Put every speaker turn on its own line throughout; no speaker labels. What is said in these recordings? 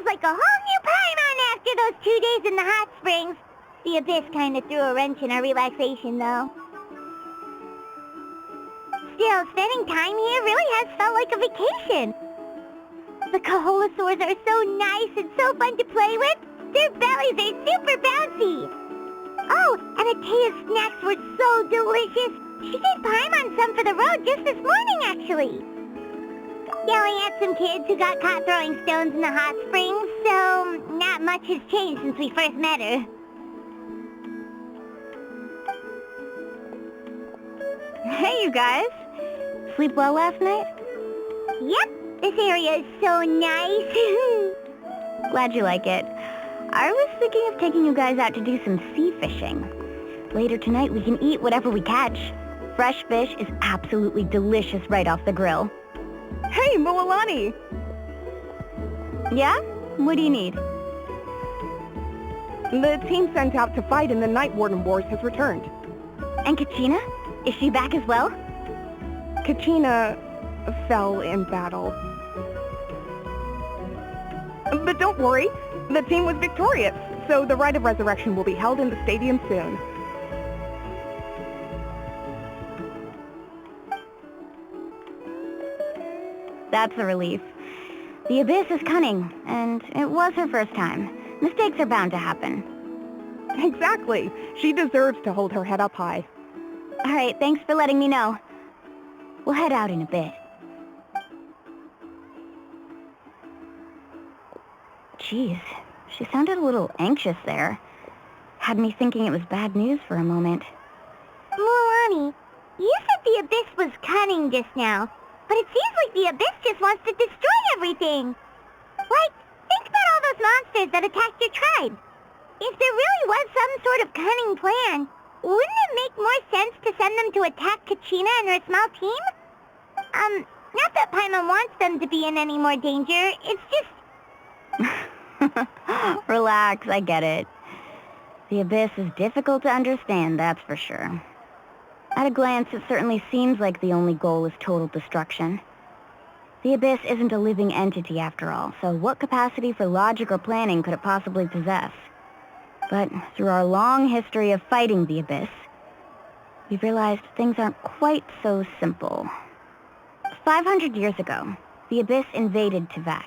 feels like a whole new Paimon after those 2 days in the hot springs. The Abyss kind of threw a wrench in our relaxation, though. Still, spending time here really has felt like a vacation. The Kaholosaurs are so nice and so fun to play with. Their bellies are super bouncy. Oh, and Atea's snacks were so delicious. She gave Paimon some for the road just this morning, actually. Yelling at some kids who got caught throwing stones in the hot springs, so not much has changed since we first met her.
Hey, you guys. Sleep well last night?
Yep, this area is so nice.
Glad you like it. I was thinking of taking you guys out to do some sea fishing. Later tonight we can eat whatever we catch. Fresh fish is absolutely delicious right off the grill.
Hey, Moalani!
Yeah? What do you need?
The team sent out to fight in the Night Warden Wars has returned.
And Kachina? Is she back as well?
Kachina fell in battle. But don't worry, the team was victorious, so the Rite of Resurrection will be held in the stadium soon.
That's a relief. The Abyss is cunning, and it was her first time. Mistakes are bound to happen.
Exactly. She deserves to hold her head up high.
Alright, thanks for letting me know. We'll head out in a bit. Jeez, she sounded a little anxious there. Had me thinking it was bad news for a moment.
Moalani, you said the Abyss was cunning just now, but it seems like the Abyss just wants to destroy everything. Like, think about all those monsters that attacked your tribe. If there really was some sort of cunning plan, wouldn't it make more sense to send them to attack Kachina and her small team? Not that Paimon wants them to be in any more danger, it's just...
Relax, I get it. The Abyss is difficult to understand, that's for sure. At a glance, it certainly seems like the only goal is total destruction. The Abyss isn't a living entity after all, so what capacity for logic or planning could it possibly possess? But through our long history of fighting the Abyss, we've realized things aren't quite so simple. 500 years ago, the Abyss invaded Teyvat.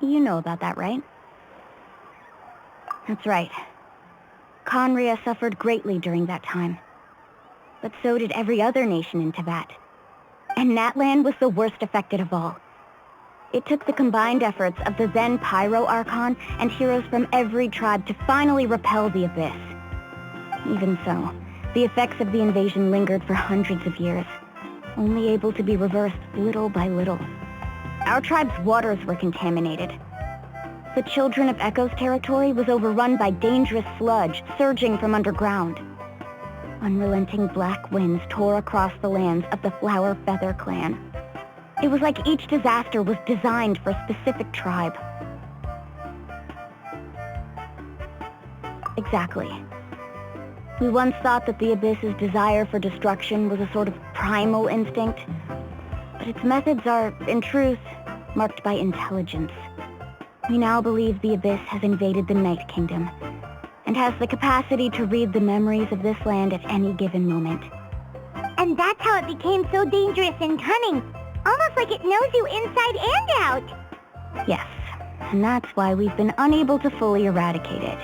You know about that, right? That's right. CRYO suffered greatly during that time. But so did every other nation in Teyvat. And Natlan was the worst affected of all. It took the combined efforts of the then Pyro Archon and heroes from every tribe to finally repel the Abyss. Even so, the effects of the invasion lingered for hundreds of years, only able to be reversed little by little. Our tribe's waters were contaminated. The Children of Echo's territory was overrun by dangerous sludge surging from underground. Unrelenting black winds tore across the lands of the Flower Feather clan. It was like each disaster was designed for a specific tribe. Exactly. We once thought that the Abyss's desire for destruction was a sort of primal instinct, but its methods are, in truth, marked by intelligence. We now believe the Abyss has invaded the Night Kingdom, and has the capacity to read the memories of this land at any given moment.
And that's how it became so dangerous and cunning. Almost like it knows you inside and out.
Yes, and that's why we've been unable to fully eradicate it,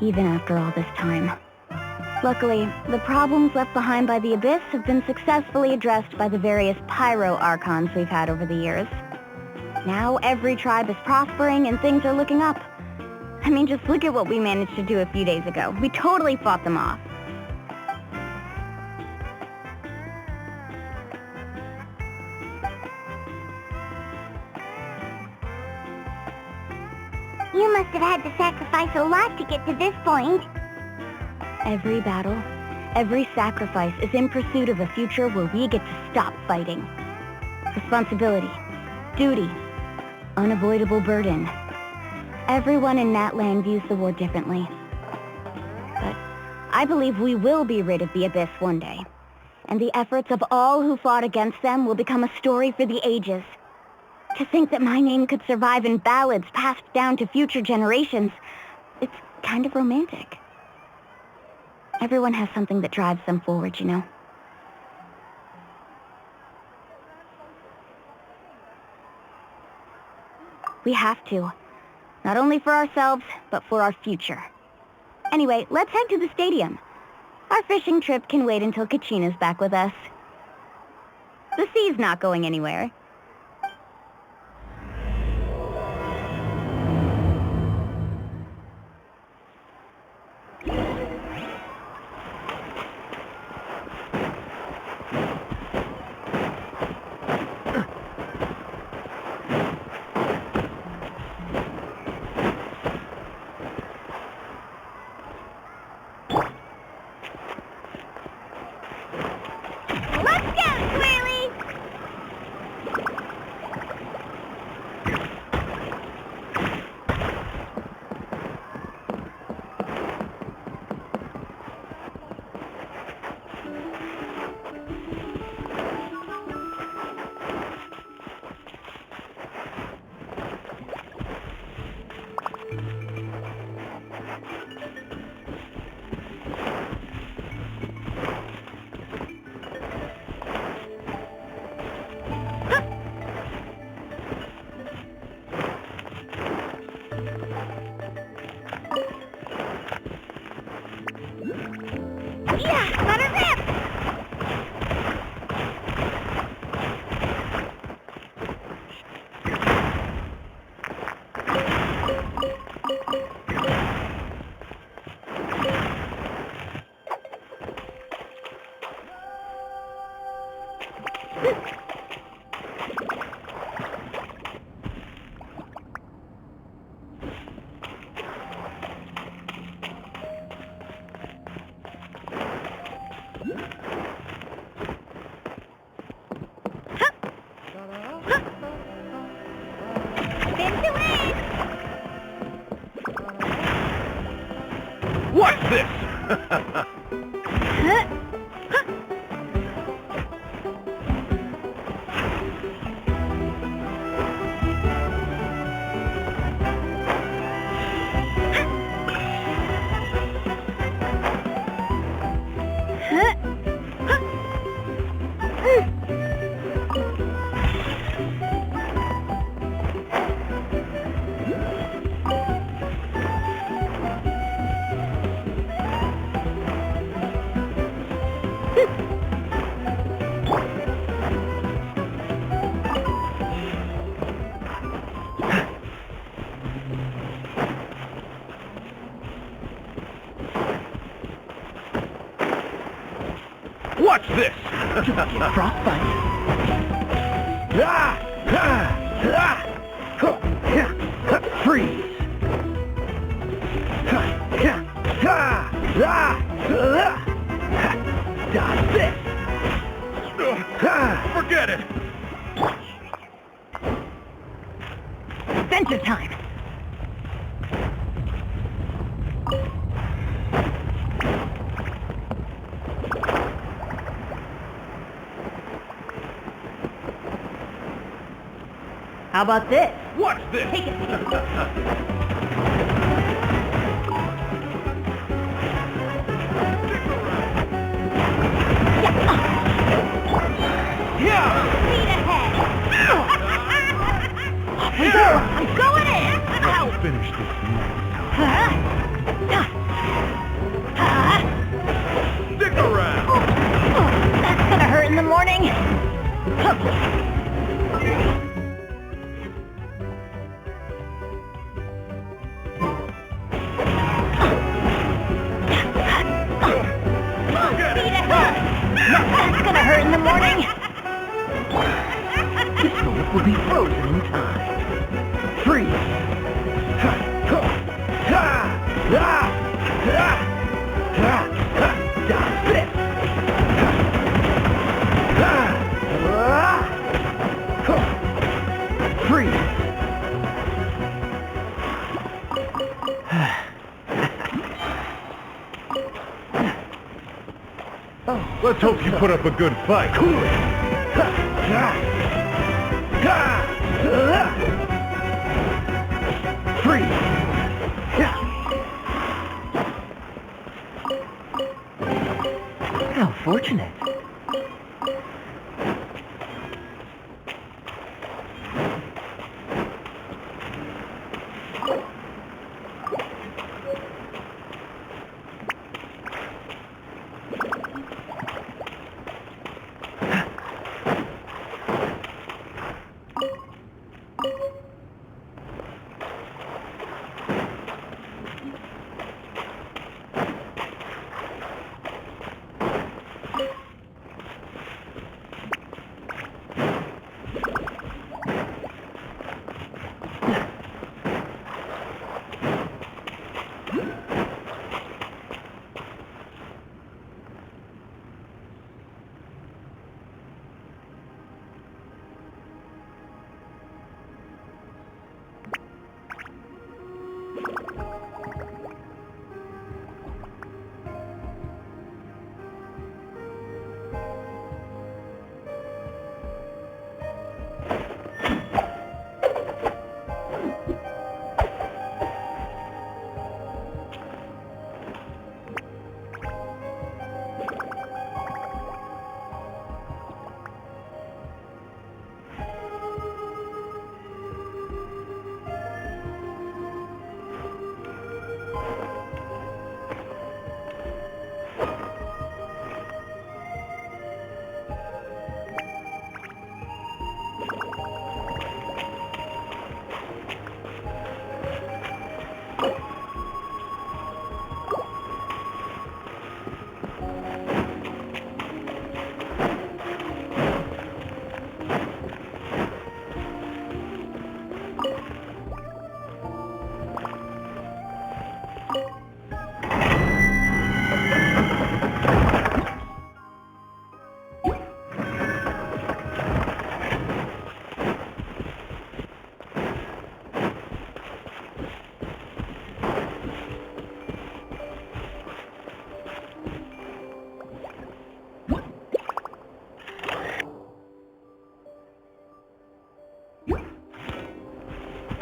even after all this time. Luckily, the problems left behind by the Abyss have been successfully addressed by the various Pyro Archons we've had over the years. Now every tribe is prospering and things are looking up. I mean, just look at what we managed to do a few days ago. We totally fought them off.
You must have had to sacrifice a lot to get to this point.
Every battle, every sacrifice is in pursuit of a future where we get to stop fighting. Responsibility, duty, unavoidable burden. Everyone in Natlan views the war differently. But I believe we will be rid of the Abyss one day, and the efforts of all who fought against them will become a story for the ages. To think that my name could survive in ballads passed down to future generations, it's kind of romantic. Everyone has something that drives them forward, you know? We have to. Not only for ourselves, but for our future. Anyway, let's head to the stadium. Our fishing trip can wait until Kachina's back with us. The sea's not going anywhere.
What's this? What's this?
Did I get frostbite? Freeze! Dodge this!
Forget it!
Adventure time! How about this?
What's this?
Take it.
Speed ahead!
I'm going in!
I'll finish this Stick around!
That's gonna hurt in the morning. That's gonna hurt in the morning. This moment will be frozen in time. Freeze. Dodge this. Freeze.
Let's hope you put up a good fight.
Cool it. fortunate.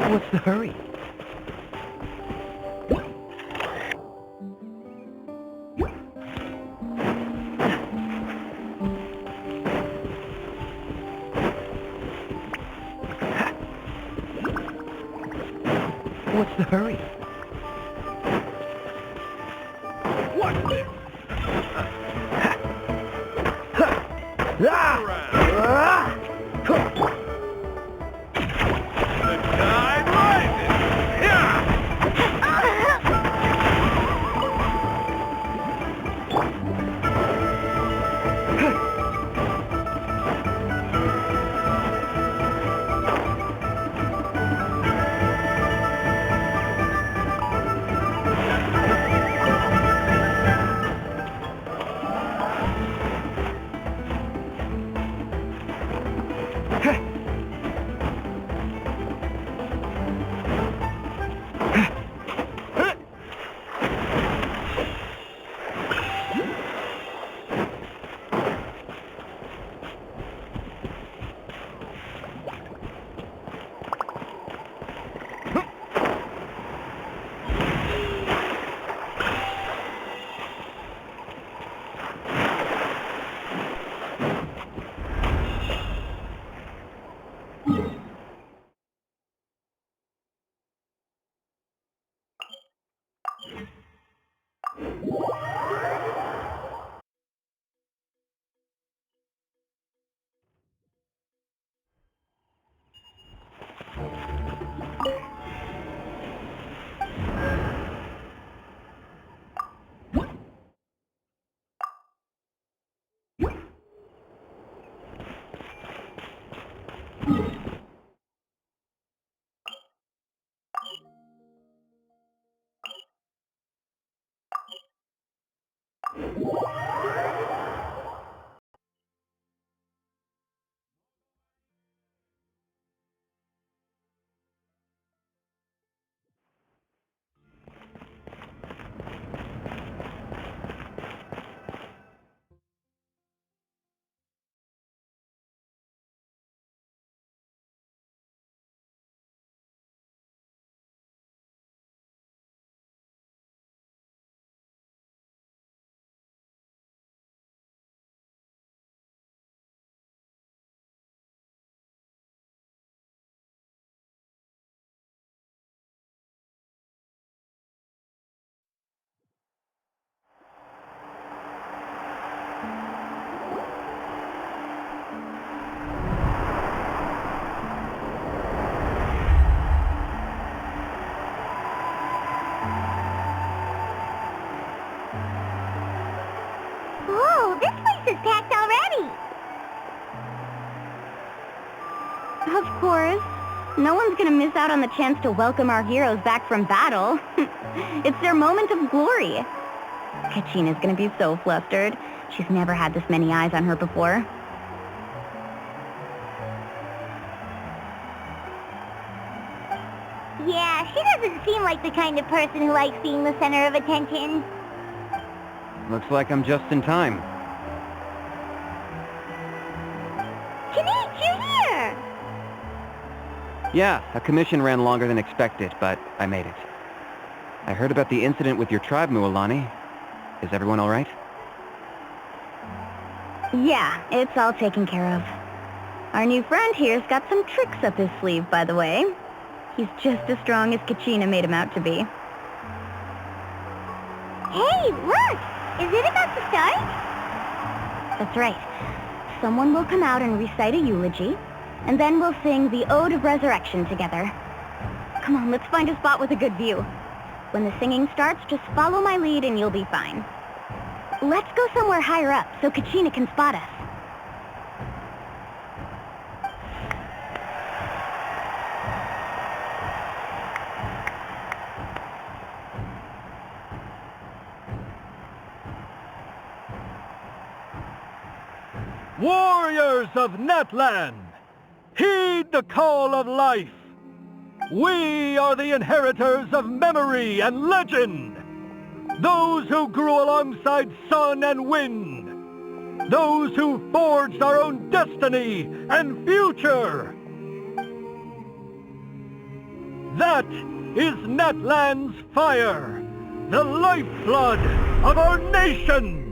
What's the hurry? What's the hurry?
What's this? The tide rises! Yeah!
Of course. No one's gonna miss out on the chance to welcome our heroes back from battle. It's their moment of glory. Kachina's gonna be so flustered. She's never had this many eyes on her before.
Yeah, she doesn't seem like the kind of person who likes being the center of attention.
Looks like I'm just in time.
Kenich, you're here!
Yeah, a commission ran longer than expected, but I made it. I heard about the incident with your tribe, Mualani. Is everyone all right?
Yeah, it's all taken care of. Our new friend here's got some tricks up his sleeve, by the way. He's just as strong as Kachina made him out to be.
Hey, look! Is it about to start?
That's right. Someone will come out and recite a eulogy, and then we'll sing the Ode of Resurrection together. Come on, let's find a spot with a good view. When the singing starts, just follow my lead and you'll be fine. Let's go somewhere higher up so Kachina can spot us.
Warriors of Natlan, heed the call of life. We are the inheritors of memory and legend. Those who grew alongside sun and wind. Those who forged our own destiny and future. That is Natlan's fire, the lifeblood of our nation.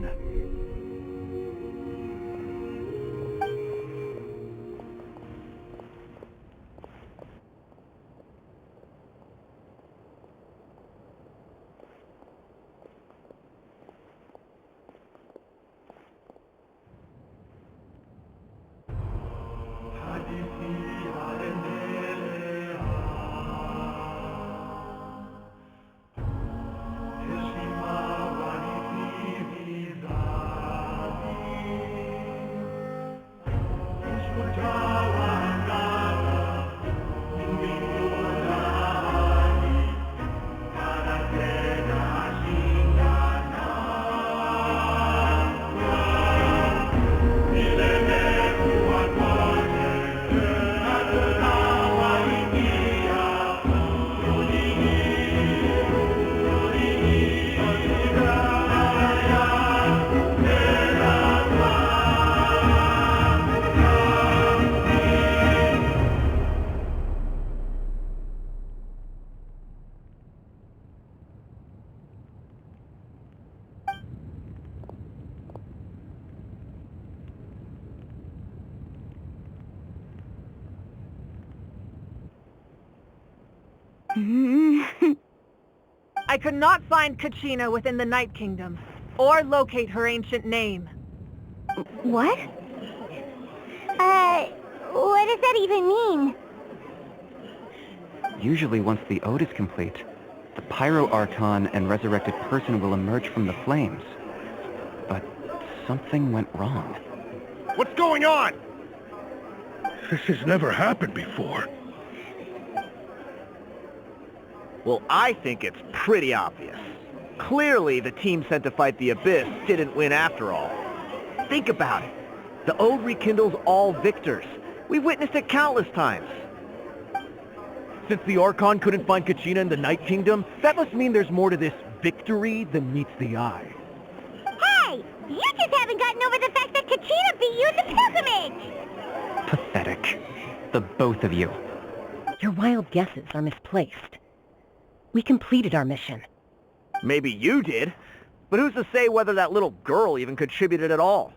I could not find Kachina within the Night Kingdom, or locate her ancient name.
What?
What does that even mean?
Usually once the ode is complete, the Pyro Archon and resurrected person will emerge from the flames. But something went wrong.
What's going on? This has never happened before.
Well, I think it's pretty obvious. Clearly, the team sent to fight the Abyss didn't win after all. Think about it. The Ode rekindles all victors. We've witnessed it countless times. Since the Archon couldn't find Kachina in the Night Kingdom, that must mean there's more to this victory than meets the eye.
Hey! You just haven't gotten over the fact that Kachina beat you in the pilgrimage!
Pathetic. The both of you.
Your wild guesses are misplaced. We completed our mission.
Maybe you did, but who's to say whether that little girl even contributed at all?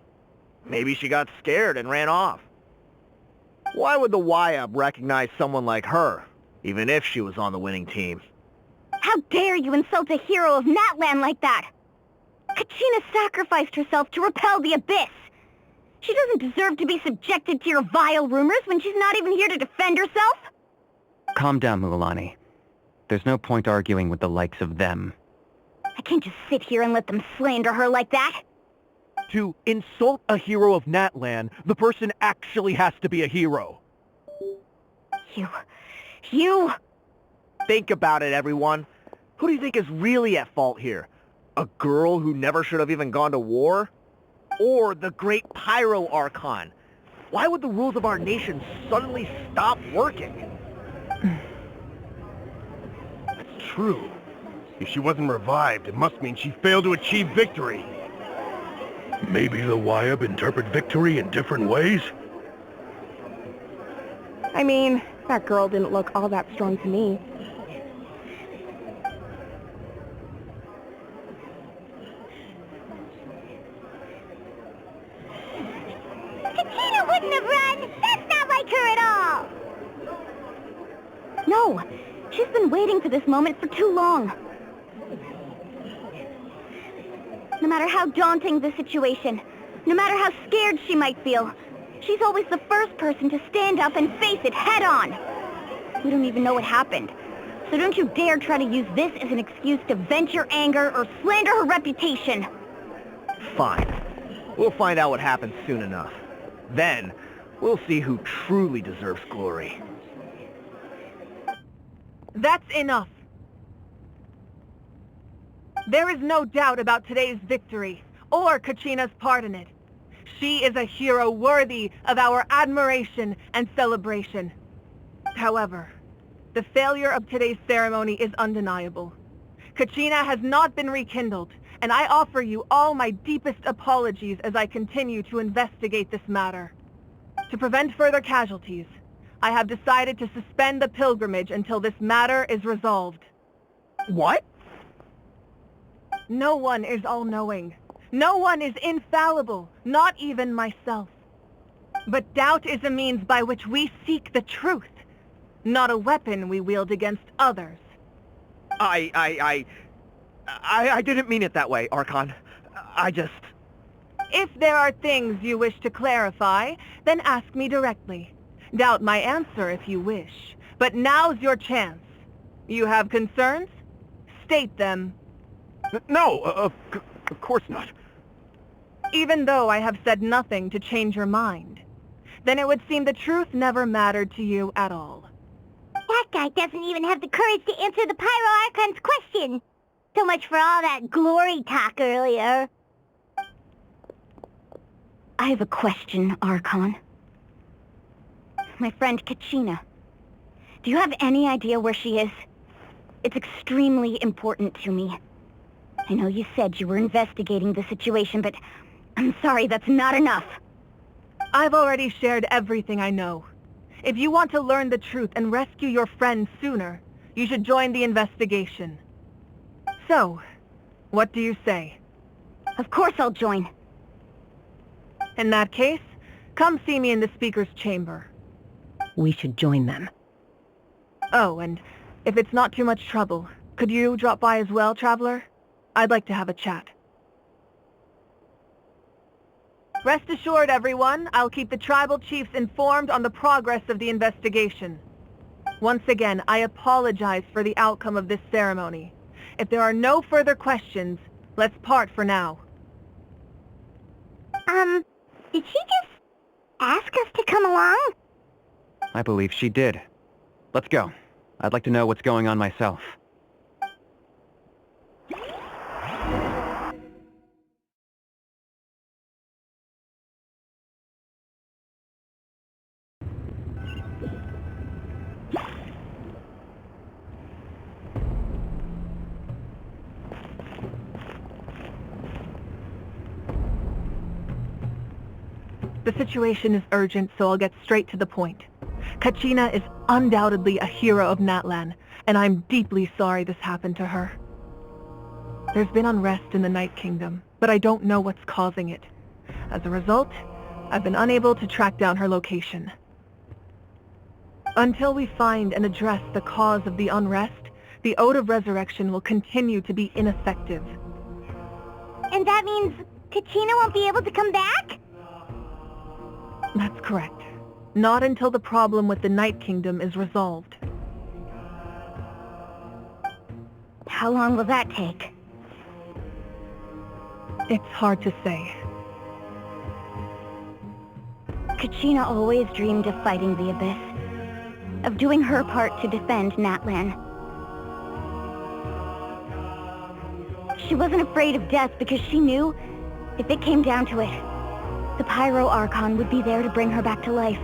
Maybe she got scared and ran off. Why would the YUB recognize someone like her, even if she was on the winning team?
How dare you insult a hero of Natlan like that? Kachina sacrificed herself to repel the Abyss. She doesn't deserve to be subjected to your vile rumors when she's not even here to defend herself.
Calm down, Mualani. There's no point arguing with the likes of them.
I can't just sit here and let them slander her like that.
To insult a hero of Natlan, the person actually has to be a hero.
You...
Think about it, everyone. Who do you think is really at fault here? A girl who never should have even gone to war? Or the great Pyro Archon? Why would the rules of our nation suddenly stop working?
It's true. If she wasn't revived, it must mean she failed to achieve victory. Maybe the Wyab interpret victory in different ways?
I mean, that girl didn't look all that strong to me.
Kachina wouldn't have run! That's not like her at all!
No! She's been waiting for this moment for too long. No matter how daunting the situation, no matter how scared she might feel, she's always the first person to stand up and face it head-on. We don't even know what happened, so don't you dare try to use this as an excuse to vent your anger or slander her reputation.
Fine. We'll find out what happens soon enough. Then, we'll see who truly deserves glory.
That's enough. There is no doubt about today's victory, or Kachina's part in it. She is a hero worthy of our admiration and celebration. However, the failure of today's ceremony is undeniable. Kachina has not been rekindled, and I offer you all my deepest apologies as I continue to investigate this matter. To prevent further casualties, I have decided to suspend the pilgrimage until this matter is resolved.
What?
No one is all-knowing. No one is infallible, not even myself. But doubt is a means by which we seek the truth, not a weapon we wield against others.
I didn't mean it that way, Archon. I just...
If there are things you wish to clarify, then ask me directly. Doubt my answer if you wish. But now's your chance. You have concerns? State them.
No, of course not.
Even though I have said nothing to change your mind, then it would seem the truth never mattered to you at all.
That guy doesn't even have the courage to answer the Pyro Archon's question. So much for all that glory talk earlier.
I have a question, Archon. My friend Kachina. Do you have any idea where she is? It's extremely important to me. I know you said you were investigating the situation, but I'm sorry, that's not enough.
I've already shared everything I know. If you want to learn the truth and rescue your friend sooner, you should join the investigation. So, what do you say?
Of course I'll join.
In that case, come see me in the speaker's chamber.
We should join them.
Oh, and if it's not too much trouble, could you drop by as well, Traveler? I'd like to have a chat. Rest assured, everyone, I'll keep the tribal chiefs informed on the progress of the investigation. Once again, I apologize for the outcome of this ceremony. If there are no further questions, let's part for now.
Did she just ask us to come along?
I believe she did. Let's go. I'd like to know what's going on myself.
The situation is urgent, so I'll get straight to the point. Kachina is undoubtedly a hero of Natlan, and I'm deeply sorry this happened to her. There's been unrest in the Night Kingdom, but I don't know what's causing it. As a result, I've been unable to track down her location. Until we find and address the cause of the unrest, the Ode of Resurrection will continue to be ineffective.
And that means Kachina won't be able to come back?
That's correct. Not until the problem with the Night Kingdom is resolved.
How long will that take?
It's hard to say.
Kachina always dreamed of fighting the Abyss. of doing her part to defend Natlan. She wasn't afraid of death because she knew, if it came down to it, the Pyro Archon would be there to bring her back to life.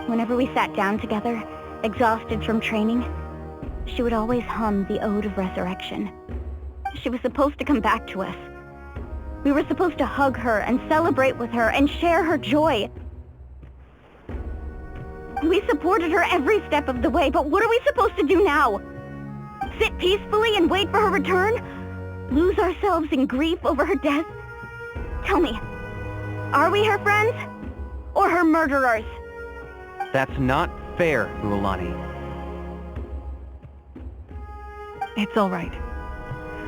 Whenever we sat down together, exhausted from training, she would always hum the Ode of Resurrection. She was supposed to come back to us. We were supposed to hug her and celebrate with her and share her joy. We supported her every step of the way, but what are we supposed to do now? Sit peacefully and wait for her return? Lose ourselves in grief over her death? Tell me, are we her friends? Or her murderers?
That's not fair, Mualani.
It's all right.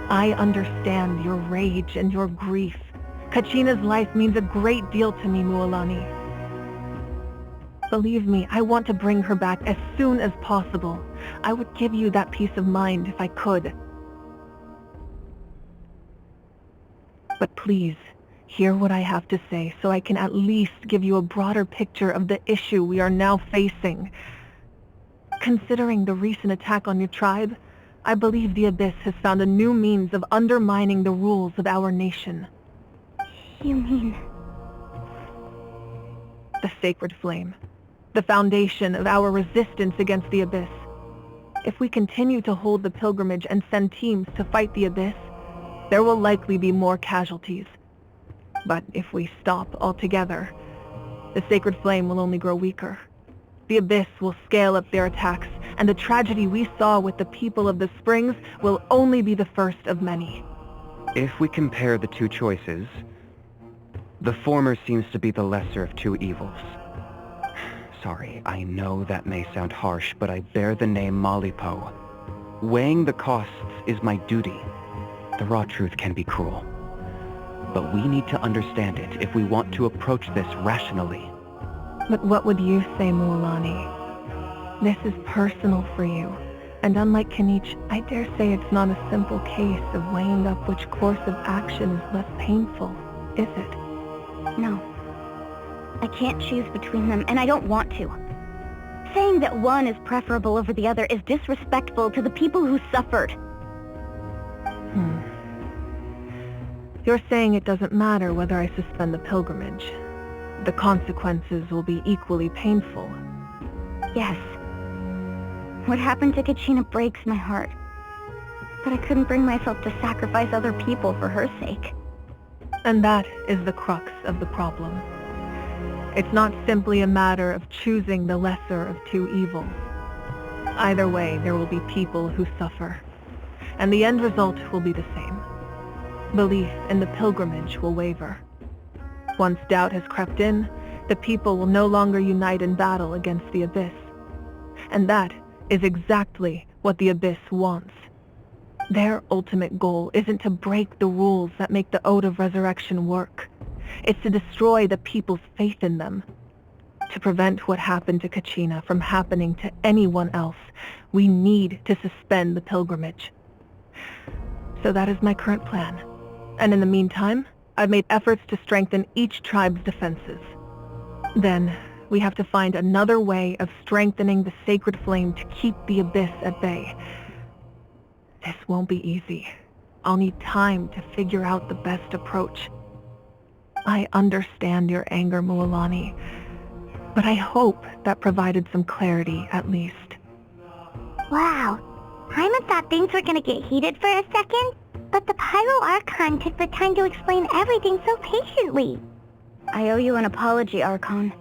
I understand your rage and your grief. Kachina's life means a great deal to me, Mualani. Believe me, I want to bring her back as soon as possible. I would give you that peace of mind if I could. But please, hear what I have to say so I can at least give you a broader picture of the issue we are now facing. Considering the recent attack on your tribe, I believe the Abyss has found a new means of undermining the rules of our nation.
You mean...
The Sacred Flame. The foundation of our resistance against the Abyss. If we continue to hold the pilgrimage and send teams to fight the Abyss, there will likely be more casualties. But if we stop altogether, the Sacred Flame will only grow weaker. The Abyss will scale up their attacks, and the tragedy we saw with the people of the Springs will only be the first of many.
If we compare the two choices, the former seems to be the lesser of two evils. Sorry, I know that may sound harsh, but I bear the name Malipo. Weighing the costs is my duty. The raw truth can be cruel. But we need to understand it if we want to approach this rationally.
But what would you say, Mualani? This is personal for you, and unlike Kanich, I dare say it's not a simple case of weighing up which course of action is less painful, is it?
No. I can't choose between them, and I don't want to. Saying that one is preferable over the other is disrespectful to the people who suffered.
You're saying it doesn't matter whether I suspend the pilgrimage. The consequences will be equally painful.
Yes. What happened to Kachina breaks my heart. But I couldn't bring myself to sacrifice other people for her sake.
And that is the crux of the problem. It's not simply a matter of choosing the lesser of two evils. Either way, there will be people who suffer, and the end result will be the same. Belief in the pilgrimage will waver. Once doubt has crept in, the people will no longer unite in battle against the Abyss. And that is exactly what the Abyss wants. Their ultimate goal isn't to break the rules that make the Ode of Resurrection work. It's to destroy the people's faith in them. To prevent what happened to Kachina from happening to anyone else, we need to suspend the pilgrimage. So that is my current plan. And in the meantime, I've made efforts to strengthen each tribe's defenses. Then, we have to find another way of strengthening the Sacred Flame to keep the Abyss at bay. This won't be easy. I'll need time to figure out the best approach. I understand your anger, Mualani, but I hope that provided some clarity at least.
Wow. Hyman thought things were gonna get heated for a second, but the Pyro Archon took the time to explain everything so patiently.
I owe you an apology, Archon.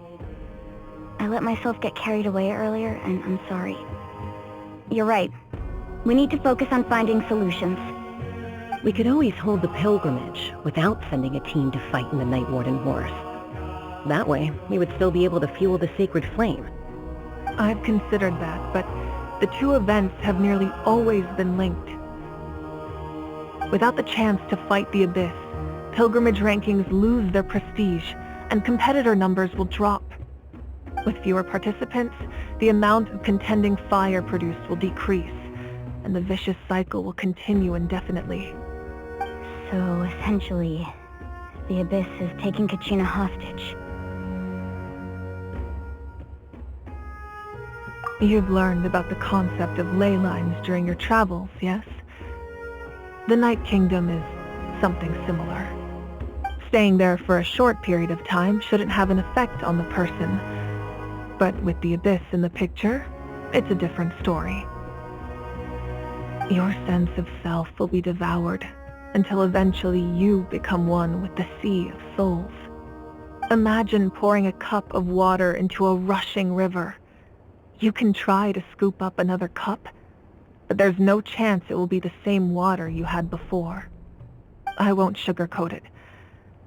I let myself get carried away earlier, and I'm sorry. You're right. We need to focus on finding solutions.
We could always hold the pilgrimage without sending a team to fight in the Night Warden Wars. That way, we would still be able to fuel the Sacred Flame.
I've considered that, but the two events have nearly always been linked. Without the chance to fight the Abyss, pilgrimage rankings lose their prestige, and competitor numbers will drop. With fewer participants, the amount of contending fire produced will decrease, and the vicious cycle will continue indefinitely.
So, essentially, the Abyss is taking Kachina hostage.
You've learned about the concept of ley lines during your travels, yes? The Night Kingdom is something similar. Staying there for a short period of time shouldn't have an effect on the person. But with the Abyss in the picture, it's a different story. Your sense of self will be devoured until eventually you become one with the Sea of Souls. Imagine pouring a cup of water into a rushing river. You can try to scoop up another cup, but there's no chance it will be the same water you had before. I won't sugarcoat it.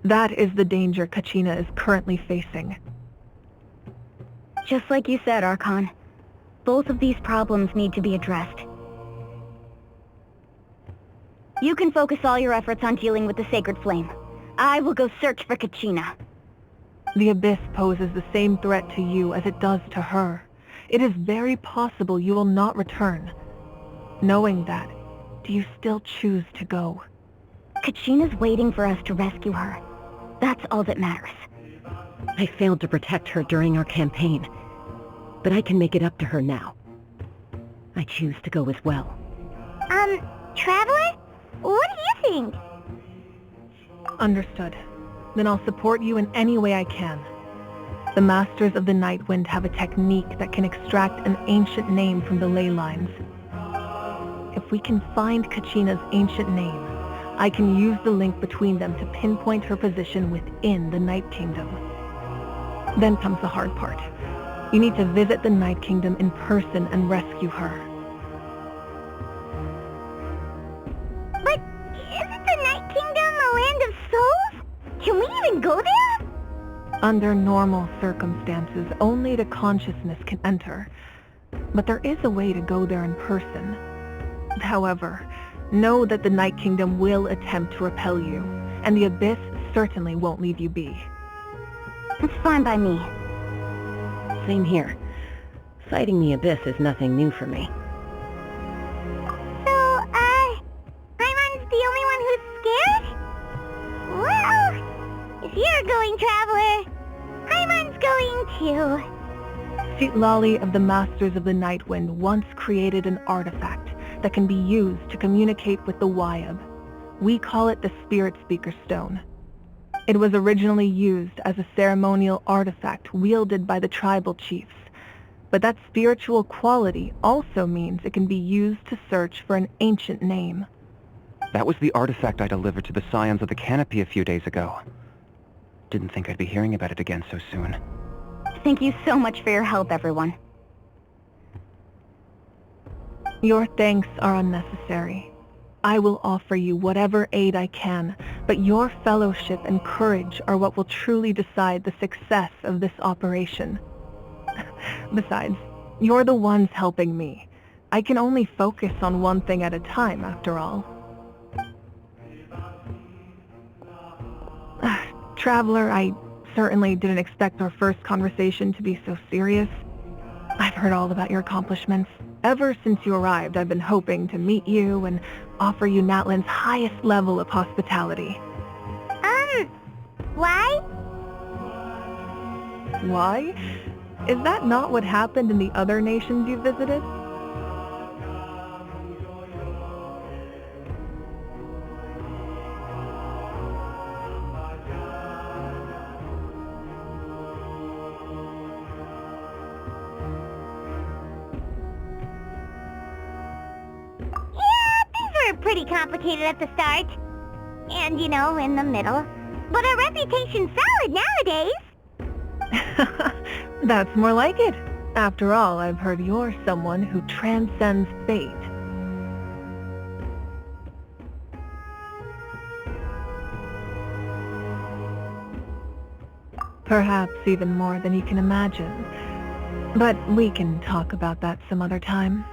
That is the danger Kachina is currently facing.
Just like you said, Archon. Both of these problems need to be addressed. You can focus all your efforts on dealing with the Sacred Flame. I will go search for Kachina.
The Abyss poses the same threat to you as it does to her. It is very possible you will not return. Knowing that, do you still choose to go?
Kachina's waiting for us to rescue her. That's all that matters.
I failed to protect her during our campaign, but I can make it up to her now. I choose to go as well.
Traveler? What do you think?
Understood. Then I'll support you in any way I can. The Masters of the Nightwind have a technique that can extract an ancient name from the ley lines. If we can find Kachina's ancient name, I can use the link between them to pinpoint her position within the Night Kingdom. Then comes the hard part. You need to visit the Night Kingdom in person and rescue her.
But isn't the Night Kingdom a land of souls? Can we even go there?
Under normal circumstances, only the consciousness can enter. But there is a way to go there in person. However, know that the Night Kingdom will attempt to repel you, and the Abyss certainly won't leave you be.
It's fine by me.
Same here. Fighting the Abyss is nothing new for me.
So, Paimon's the only one who's scared? Well, if you're going, Traveler, Paimon's going too.
Citlali of the Masters of the Nightwind once created an artifact that can be used to communicate with the Wyab. We call it the Spirit Speaker Stone. It was originally used as a ceremonial artifact wielded by the tribal chiefs, but that spiritual quality also means it can be used to search for an ancient name.
That was the artifact I delivered to the Scions of the Canopy a few days ago. Didn't think I'd be hearing about it again so soon.
Thank you so much for your help, everyone.
Your thanks are unnecessary. I will offer you whatever aid I can, but your fellowship and courage are what will truly decide the success of this operation. Besides, you're the ones helping me. I can only focus on one thing at a time, after all. Traveler, I certainly didn't expect our first conversation to be so serious. I've heard all about your accomplishments. Ever since you arrived, I've been hoping to meet you and offer you Natlan's highest level of hospitality.
Why?
Why? Is that not what happened in the other nations you visited?
Pretty complicated at the start. And, you know, in the middle. But our reputation's solid nowadays.
That's more like it. After all, I've heard you're someone who transcends fate. Perhaps even more than you can imagine. But we can talk about that some other time.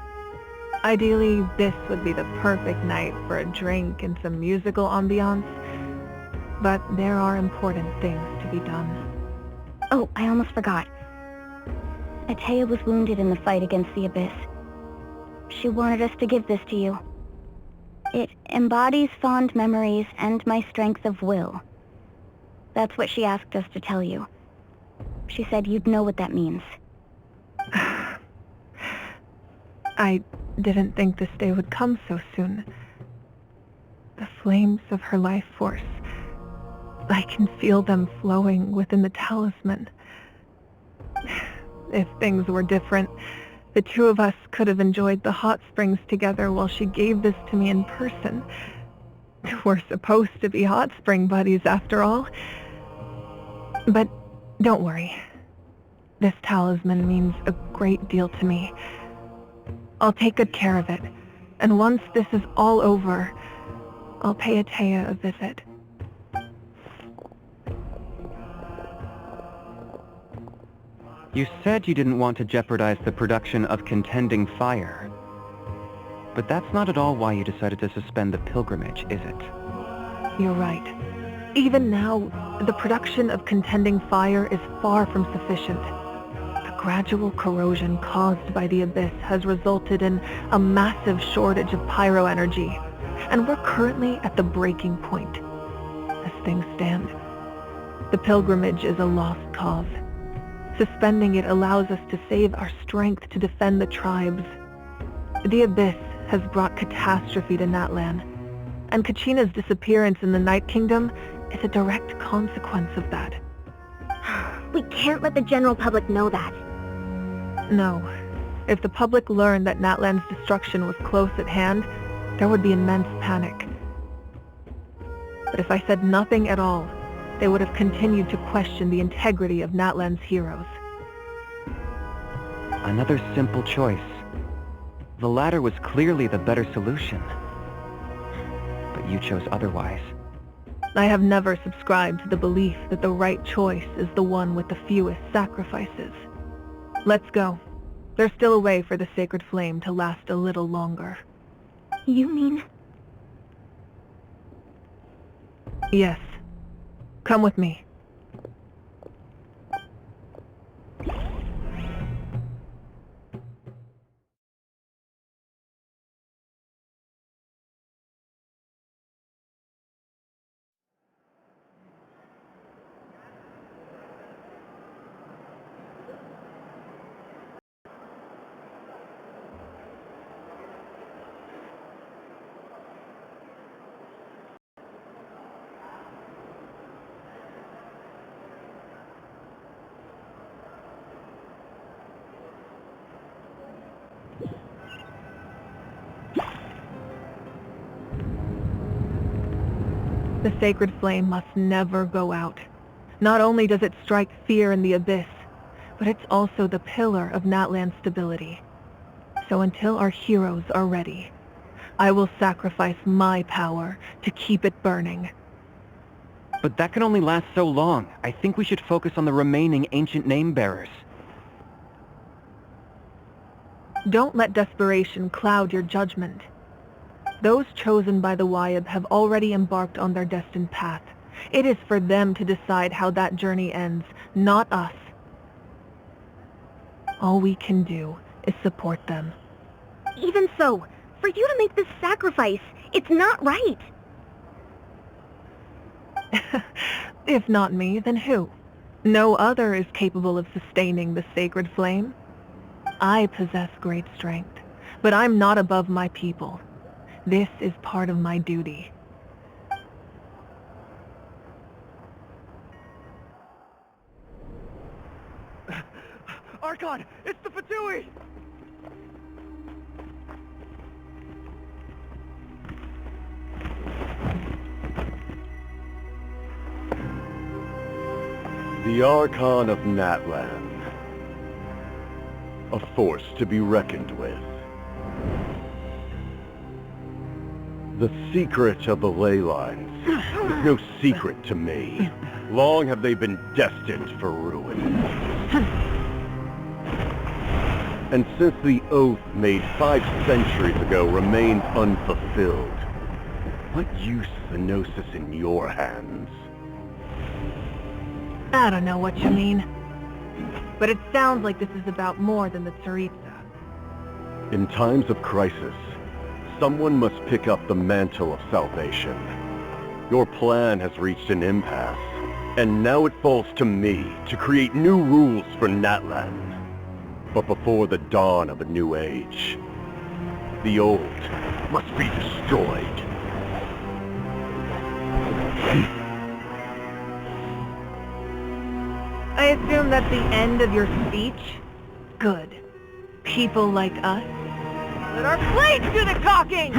Ideally, this would be the perfect night for a drink and some musical ambiance, but there are important things to be done.
Oh, I almost forgot. Atea was wounded in the fight against the Abyss. She wanted us to give this to you. It embodies fond memories and my strength of will. That's what she asked us to tell you. She said you'd know what that means.
I didn't think this day would come so soon. The flames of her life force. I can feel them flowing within the talisman. If things were different, the two of us could have enjoyed the hot springs together while she gave this to me in person. We're supposed to be hot spring buddies after all. But don't worry. This talisman means a great deal to me. I'll take good care of it, and once this is all over, I'll pay Atea a visit.
You said you didn't want to jeopardize the production of contending fire. But that's not at all why you decided to suspend the pilgrimage, is it?
You're right. Even now, the production of contending fire is far from sufficient. The gradual corrosion caused by the abyss has resulted in a massive shortage of pyro energy, and we're currently at the breaking point. As things stand, the pilgrimage is a lost cause. Suspending it allows us to save our strength to defend the tribes. The abyss has brought catastrophe to Natlan, and Kachina's disappearance in the Night Kingdom is a direct consequence of that.
We can't let the general public know that.
No. If the public learned that Natlan's destruction was close at hand, there would be immense panic. But if I said nothing at all, they would have continued to question the integrity of Natlan's heroes.
Another simple choice. The latter was clearly the better solution. But you chose otherwise.
I have never subscribed to the belief that the right choice is the one with the fewest sacrifices. Let's go. There's still a way for the sacred flame to last a little longer.
You mean?
Yes. Come with me. The sacred flame must never go out. Not only does it strike fear in the abyss, but it's also the pillar of Natlan's stability. So until our heroes are ready, I will sacrifice my power to keep it burning.
But that can only last so long. I think we should focus on the remaining ancient name-bearers.
Don't let desperation cloud your judgment. Those chosen by the Wyab have already embarked on their destined path. It is for them to decide how that journey ends, not us. All we can do is support them.
Even so, for you to make this sacrifice, it's not right.
If not me, then who? No other is capable of sustaining the sacred flame. I possess great strength, but I'm not above my people. This is part of my duty.
Archon! It's the Fatui!
The Archon of Natlan. A force to be reckoned with. The secret of the ley lines is no secret to me. Long have they been destined for ruin. And since the oath made 5 centuries ago remains unfulfilled, what use is the Gnosis in your hands?
I don't know what you mean. But it sounds like this is about more than the Tsaritsa.
In times of crisis, someone must pick up the mantle of salvation. Your plan has reached an impasse, and now it falls to me to create new rules for Natlan. But before the dawn of a new age, The old must be destroyed.
I assume that's the end of your speech? Good. People like us? Let our blades do the talking!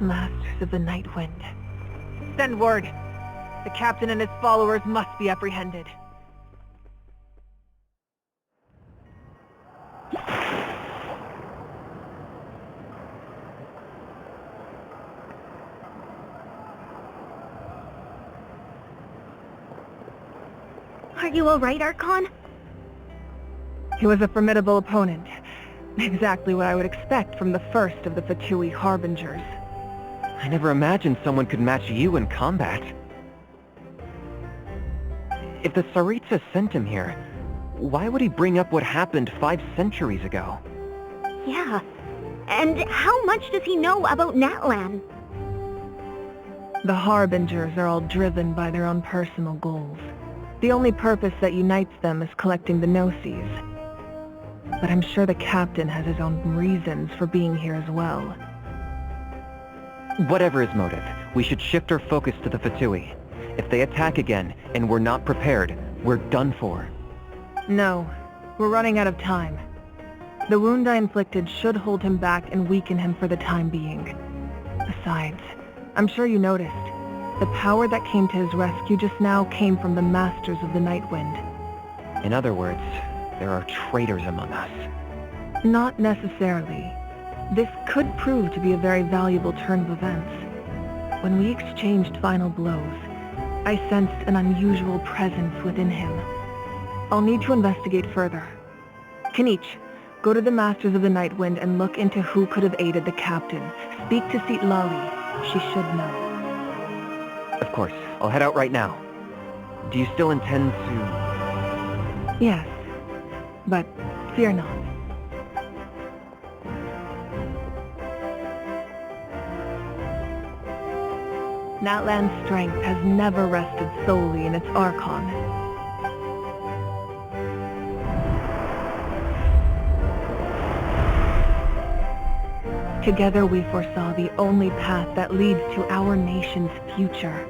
Masters of the Night Wind. Send word. The captain and his followers must be apprehended.
Are you alright, Archon?
He was a formidable opponent. Exactly what I would expect from the first of the Fatui Harbingers.
I never imagined someone could match you in combat. If the Tsaritsa sent him here, why would he bring up what happened 5 centuries ago?
Yeah. And how much does he know about Natlan?
The Harbingers are all driven by their own personal goals. The only purpose that unites them is collecting the Gnosis. But I'm sure the captain has his own reasons for being here as well.
Whatever his motive, we should shift our focus to the Fatui. If they attack again, and we're not prepared, we're done for.
No, we're running out of time. The wound I inflicted should hold him back and weaken him for the time being. Besides, I'm sure you noticed, the power that came to his rescue just now came from the Masters of the Night Wind.
In other words, there are traitors among us.
Not necessarily. This could prove to be a very valuable turn of events. When we exchanged final blows, I sensed an unusual presence within him. I'll need to investigate further. Kanich, go to the Masters of the Night Wind and look into who could have aided the captain. Speak to Lali. She should know.
Of course. I'll head out right now. Do you still intend to...
Yes, but fear not. Natlan's strength has never rested solely in its Archon. Together we foresaw the only path that leads to our nation's future.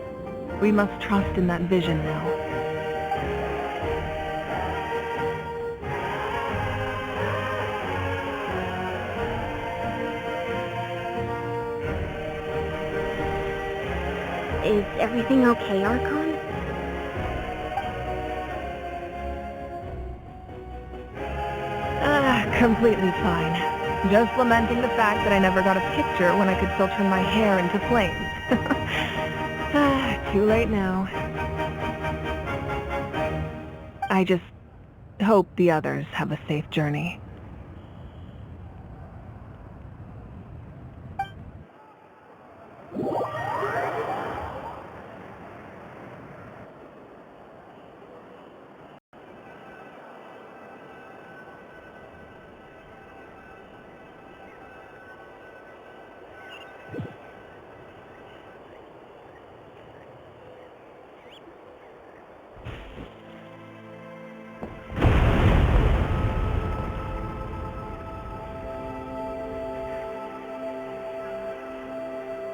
We must trust in that vision now.
Is everything okay, Archon?
Completely fine. Just lamenting the fact that I never got a picture when I could still turn my hair into flames. Too late now. I just hope the others have a safe journey.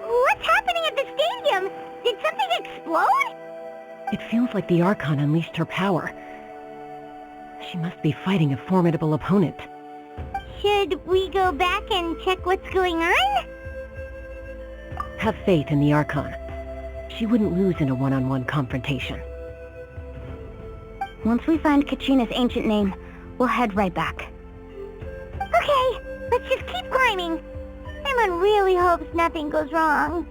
What's happening at the stadium? Did something explode?
It feels like the Archon unleashed her power. She must be fighting a formidable opponent.
Should we go back and check what's going on?
Have faith in the Archon. She wouldn't lose in a one-on-one confrontation.
Once we find Kachina's ancient name, we'll head right back.
Okay, let's just keep climbing. Someone really hopes nothing goes wrong.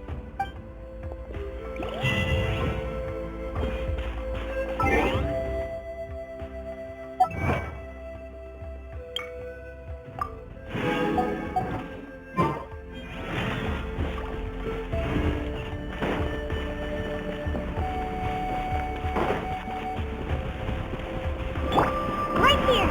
Right here.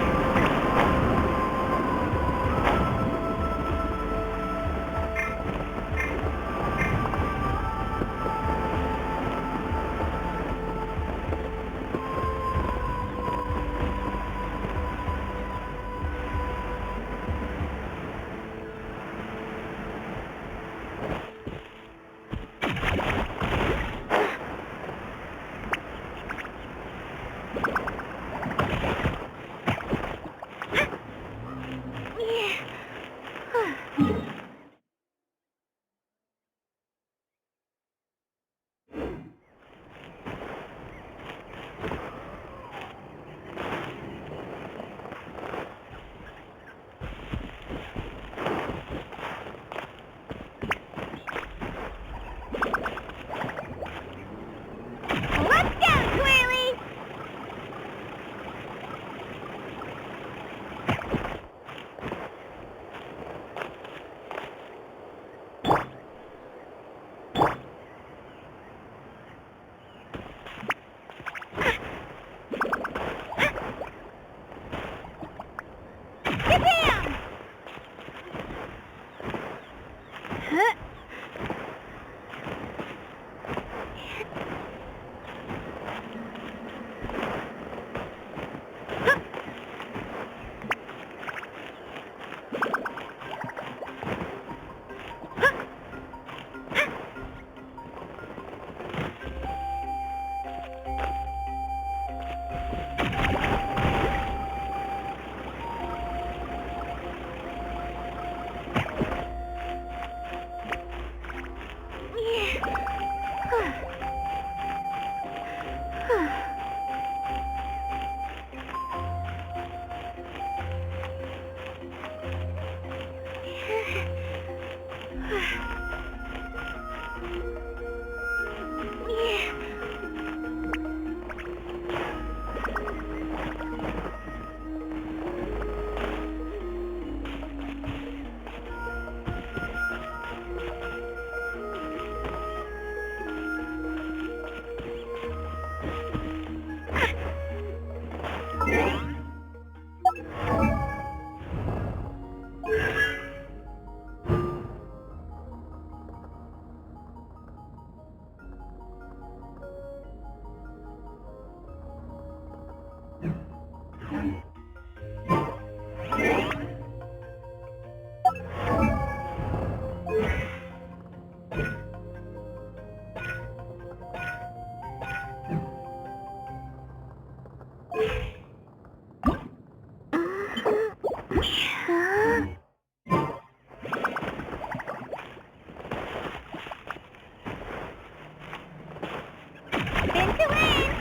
Spin to win!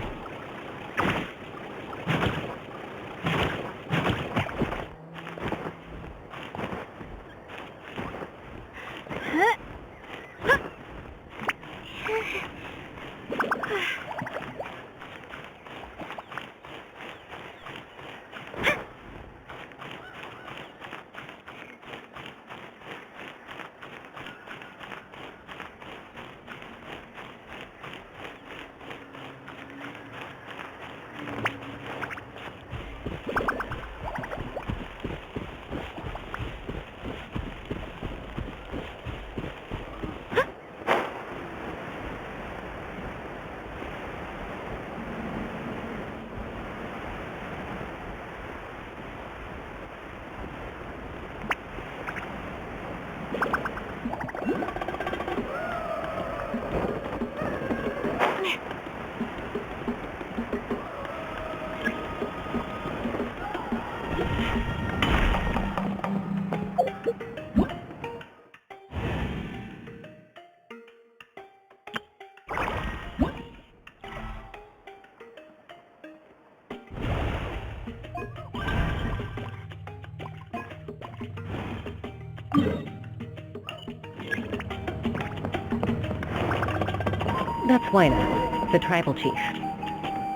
That's Wyna, the tribal chief.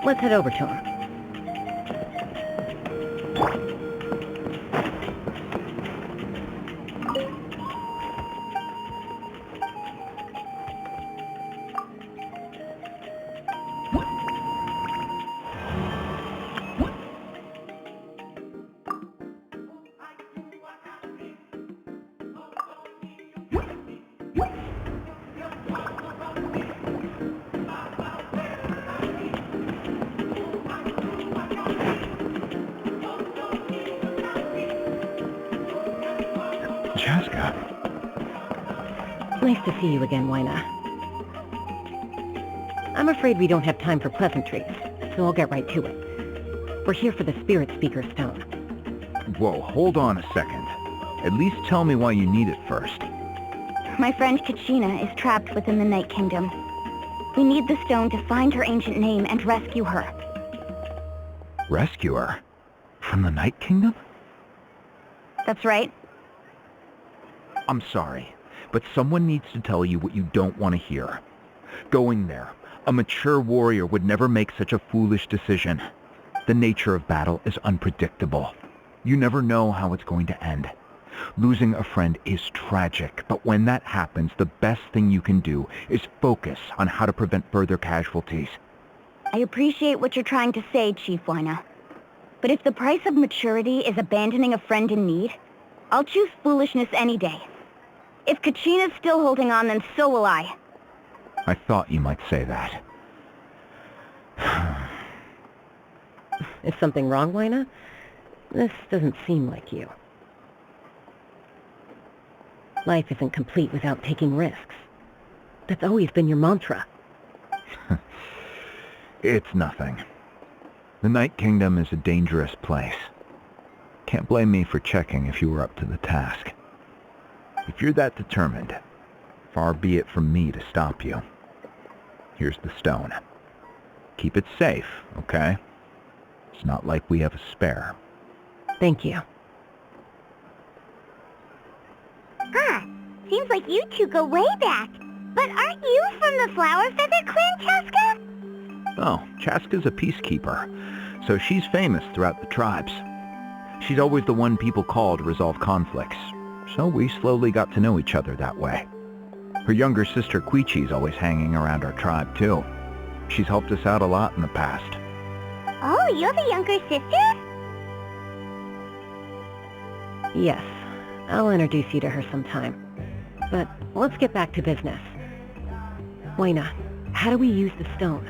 Let's head over to him. Nice to see you again, Wyna. I'm afraid we don't have time for pleasantries, so I'll get right to it. We're here for the Spirit Speaker Stone.
Whoa, hold on a second. At least tell me why you need it first.
My friend Kachina is trapped within the Night Kingdom. We need the stone to find her ancient name and rescue her.
Rescue her? From the Night Kingdom?
That's right.
I'm sorry, but someone needs to tell you what you don't want to hear. Going there, a mature warrior would never make such a foolish decision. The nature of battle is unpredictable. You never know how it's going to end. Losing a friend is tragic, but when that happens, the best thing you can do is focus on how to prevent further casualties.
I appreciate what you're trying to say, Chief Wyna. But if the price of maturity is abandoning a friend in need, I'll choose foolishness any day. If Kachina's still holding on, then so will I.
I thought you might say that.
Is something wrong, Wyna? This doesn't seem like you. Life isn't complete without taking risks. That's always been your mantra.
It's nothing. The Night Kingdom is a dangerous place. Can't blame me for checking if you were up to the task. If you're that determined, far be it from me to stop you. Here's the stone. Keep it safe, okay? It's not like we have a spare.
Thank you.
Huh. Seems like you two go way back. But aren't you from the Flower Feather Clan, Chaska?
Oh, Chaska's a peacekeeper, so she's famous throughout the tribes. She's always the one people call to resolve conflicts, so we slowly got to know each other that way. Her younger sister Quichi's always hanging around our tribe, too. She's helped us out a lot in the past.
Oh, you have a younger sister?
Yes, I'll introduce you to her sometime. But let's get back to business. Wyna, how do we use the stone?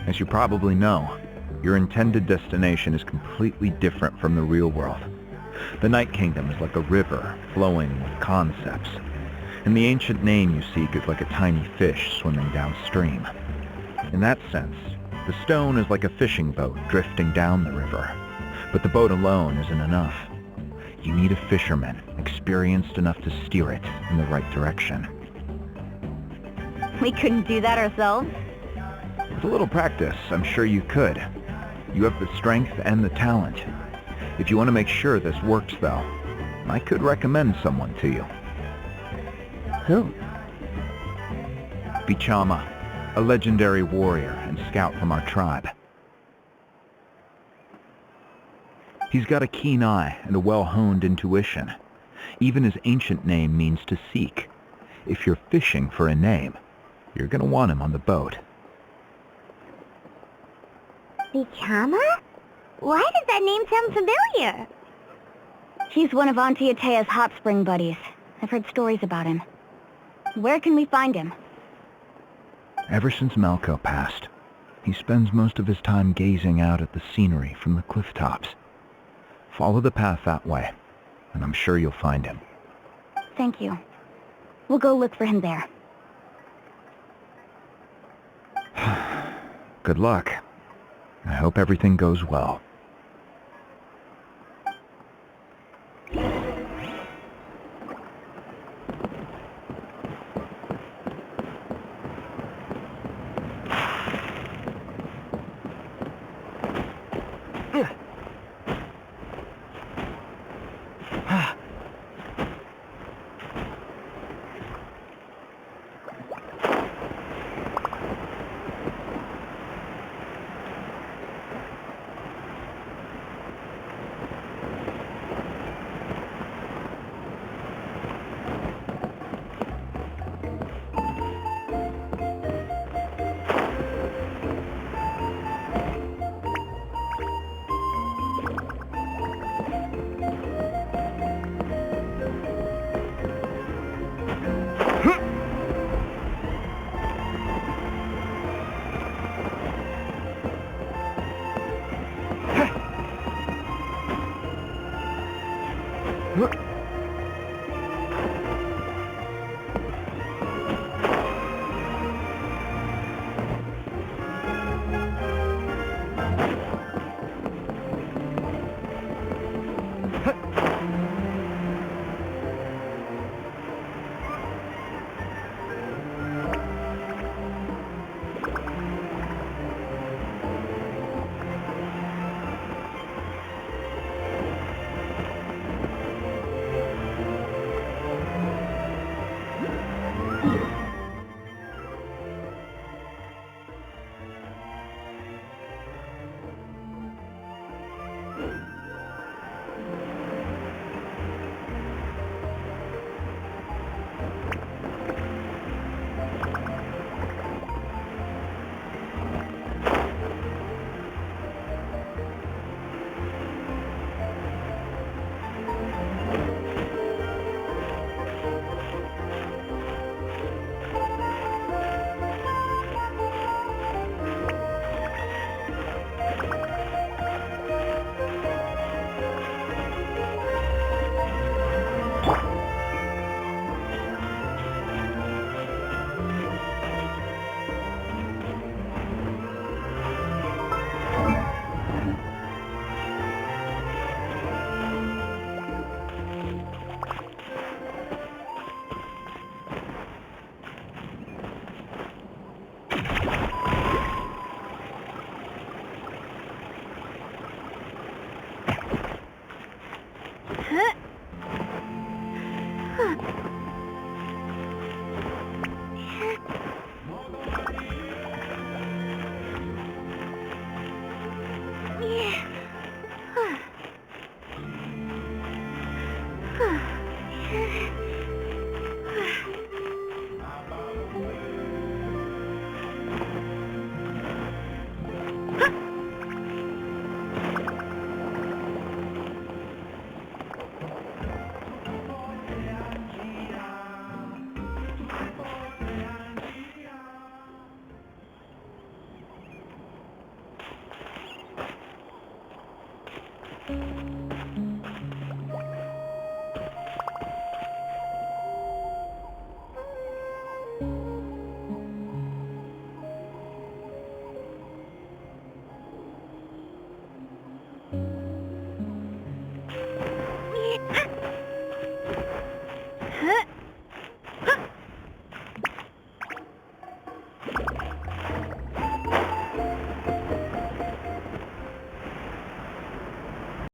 As you probably know, your intended destination is completely different from the real world. The Night Kingdom is like a river flowing with concepts, and the ancient name you seek is like a tiny fish swimming downstream. In that sense, the stone is like a fishing boat drifting down the river, but the boat alone isn't enough. You need a fisherman experienced enough to steer it in the right direction.
We couldn't do that ourselves?
With a little practice, I'm sure you could. You have the strength and the talent. If you want to make sure this works, though, I could recommend someone to you.
Who?
Bichama, a legendary warrior and scout from our tribe. He's got a keen eye and a well-honed intuition. Even his ancient name means to seek. If you're fishing for a name, you're gonna want him on the boat.
Bichama? Why does that name sound familiar?
He's one of Auntie Atea's hot spring buddies. I've heard stories about him. Where can we find him?
Ever since Malco passed, he spends most of his time gazing out at the scenery from the cliff tops. Follow the path that way, and I'm sure you'll find him.
Thank you. We'll go look for him there.
Good luck. I hope everything goes well.